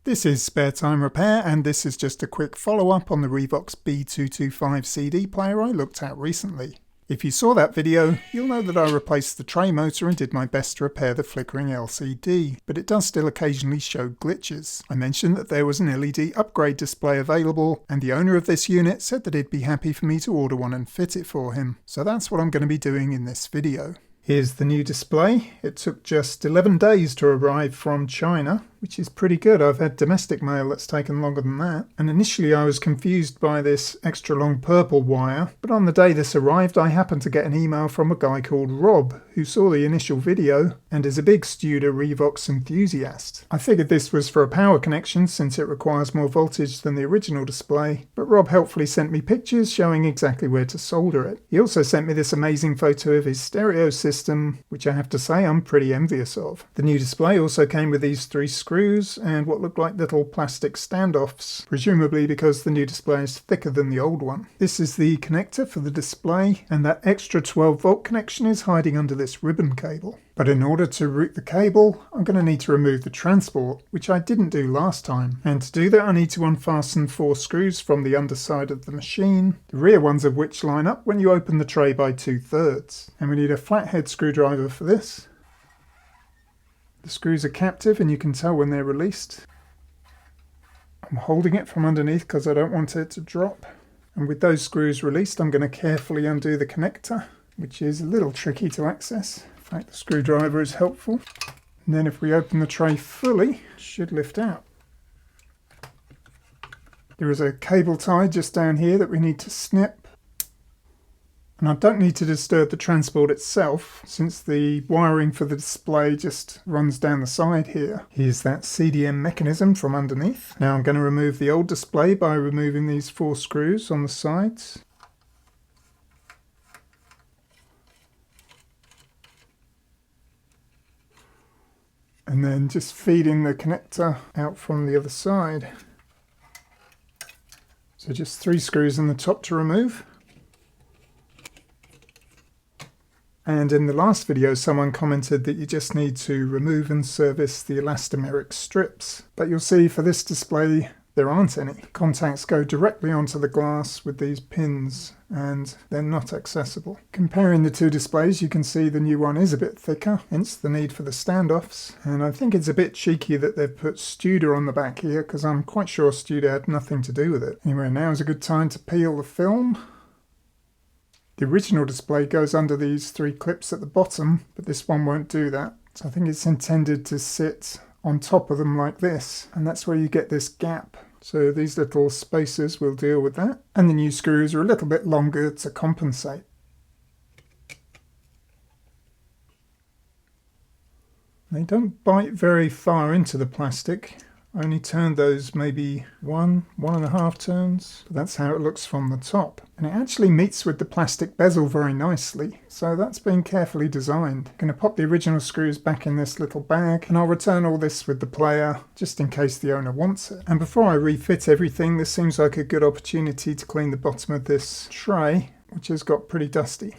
This is Spare Time Repair, and this is just a quick follow-up on the Revox B225 CD player I looked at recently. If you saw that video, you'll know that I replaced the tray motor and did my best to repair the flickering LCD, but it does still occasionally show glitches. I mentioned that there was an LED upgrade display available, and the owner of this unit said that he'd be happy for me to order one and fit it for him. So that's what I'm going to be doing in this video. Here's the new display. It took just 11 days to arrive from China, which is pretty good. I've had domestic mail that's taken longer than that. And initially I was confused by this extra long purple wire, but on the day this arrived I happened to get an email from a guy called Rob, who saw the initial video and is a big Studer Revox enthusiast. I figured this was for a power connection since it requires more voltage than the original display, but Rob helpfully sent me pictures showing exactly where to solder it. He also sent me this amazing photo of his stereo system, which I have to say I'm pretty envious of. The new display also came with these 3 screws and what looked like little plastic standoffs, presumably because the new display is thicker than the old one. This is the connector for the display, and that extra 12-volt connection is hiding under this ribbon cable. But in order to route the cable, I'm going to need to remove the transport, which I didn't do last time. And to do that I need to unfasten 4 screws from the underside of the machine, the rear ones of which line up when you open the tray by 2/3. And we need a flathead screwdriver for this. The screws are captive and you can tell when they're released. I'm holding it from underneath because I don't want it to drop. And with those screws released, I'm going to carefully undo the connector, which is a little tricky to access. In fact, the screwdriver is helpful. And then if we open the tray fully, it should lift out. There is a cable tie just down here that we need to snip. And I don't need to disturb the transport itself, since the wiring for the display just runs down the side here. Here's that CDM mechanism from underneath. Now I'm going to remove the old display by removing these 4 screws on the sides. And then just feeding the connector out from the other side. So just 3 screws in the top to remove. And in the last video someone commented that you just need to remove and service the elastomeric strips. But you'll see for this display there aren't any. Contacts go directly onto the glass with these pins and they're not accessible. Comparing the 2 displays you can see the new one is a bit thicker, hence the need for the standoffs. And I think it's a bit cheeky that they've put Studer on the back here because I'm quite sure Studer had nothing to do with it. Anyway, now is a good time to peel the film. The original display goes under these 3 clips at the bottom, but this one won't do that. So I think it's intended to sit on top of them like this, and that's where you get this gap. So these little spacers will deal with that. And the new screws are a little bit longer to compensate. They don't bite very far into the plastic. I only turned those maybe 1.5 turns, but that's how it looks from the top. And it actually meets with the plastic bezel very nicely, so that's been carefully designed. I'm going to pop the original screws back in this little bag, and I'll return all this with the player, just in case the owner wants it. And before I refit everything, this seems like a good opportunity to clean the bottom of this tray, which has got pretty dusty.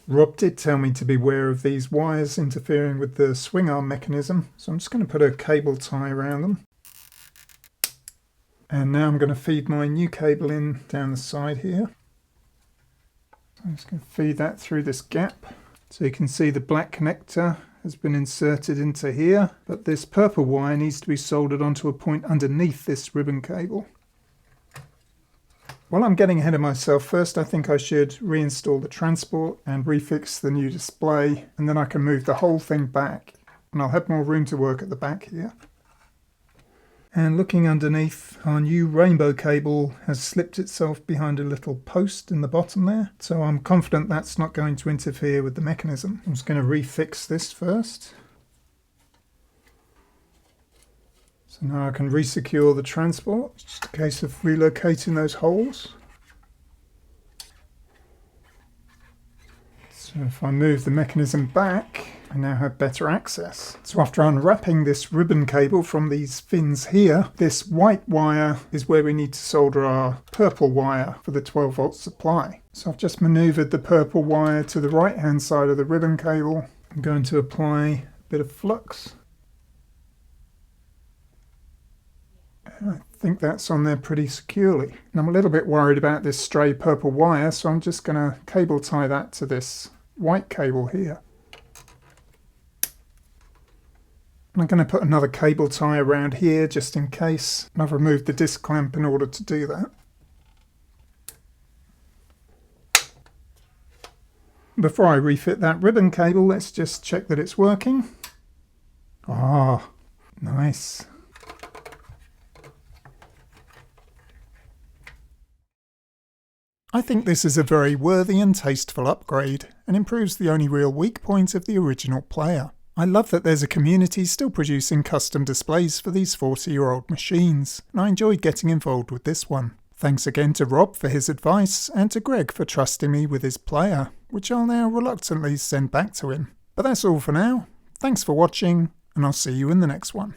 Rob did tell me to beware of these wires interfering with the swing arm mechanism, so I'm just going to put a cable tie around them. And now I'm going to feed my new cable in down the side here. I'm just going to feed that through this gap. So you can see the black connector has been inserted into here, but this purple wire needs to be soldered onto a point underneath this ribbon cable. While I'm getting ahead of myself, first I think I should reinstall the transport and refix the new display, and then I can move the whole thing back and I'll have more room to work at the back here. And looking underneath, our new rainbow cable has slipped itself behind a little post in the bottom there, so I'm confident that's not going to interfere with the mechanism. I'm just going to refix this first. So now I can resecure the transport. It's just a case of relocating those holes. So if I move the mechanism back, I now have better access. So after unwrapping this ribbon cable from these fins here, this white wire is where we need to solder our purple wire for the 12-volt supply. So I've just maneuvered the purple wire to the right-hand side of the ribbon cable. I'm going to apply a bit of flux. I think that's on there pretty securely. And I'm a little bit worried about this stray purple wire, so I'm just going to cable tie that to this white cable here. And I'm going to put another cable tie around here just in case. And I've removed the disc clamp in order to do that. Before I refit that ribbon cable, let's just check that it's working. Ah, nice. I think this is a very worthy and tasteful upgrade, and improves the only real weak point of the original player. I love that there's a community still producing custom displays for these 40-year-old machines, and I enjoyed getting involved with this one. Thanks again to Rob for his advice, and to Greg for trusting me with his player, which I'll now reluctantly send back to him. But that's all for now. Thanks for watching, and I'll see you in the next one.